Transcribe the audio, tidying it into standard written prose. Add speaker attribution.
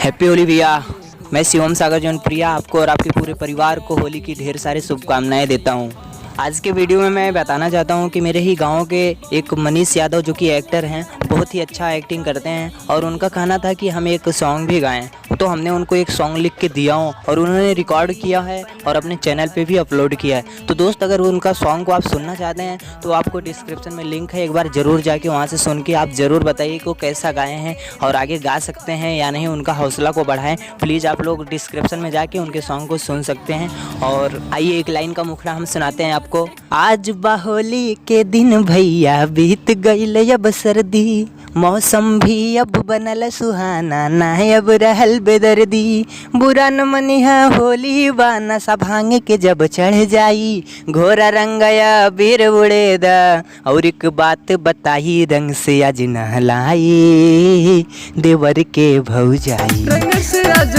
Speaker 1: Happy Holi भैया। मैं शिवम सागर जौनप्रिया आपको और आपके पूरे परिवार को होली की ढेर सारी शुभकामनाएं देता हूं। आज के वीडियो में मैं बताना चाहता हूं कि मेरे ही गांव के एक मनीष यादव जो कि एक्टर हैं, बहुत ही अच्छा एक्टिंग करते हैं और उनका कहना था कि हम एक सॉन्ग भी गाएं। तो हमने उनको एक सॉन्ग लिख के दिया हूं और उन्होंने रिकॉर्ड किया है और अपने चैनल पे भी अपलोड किया है। तो दोस्त, अगर उनका सॉन्ग को आप सुनना चाहते हैं तो आपको डिस्क्रिप्शन में लिंक है, एक बार ज़रूर जाके वहाँ से सुन के आप ज़रूर बताइए कि वो कैसा गाए हैं और आगे गा सकते हैं या नहीं, उनका हौसला को बढ़ाएं। प्लीज़ आप लोग डिस्क्रिप्शन में जाके उनके सॉन्ग को सुन सकते हैं। और आइए एक लाइन का मुखड़ा हम सुनाते हैं आपको। आज होली के दिन भैया बीत गईल अब सर्दी, मौसम भी अब बनल सुहाना, ना अब रहल बेदर्दी। बुरा न मनिहा होली बाना सा भांग के जब चढ़ जाई, घोरा रंगया बीर उड़ेदा। और एक बात बताई, रंग से आज नहलाई देवर के भौजाई।
Speaker 2: रंग से आज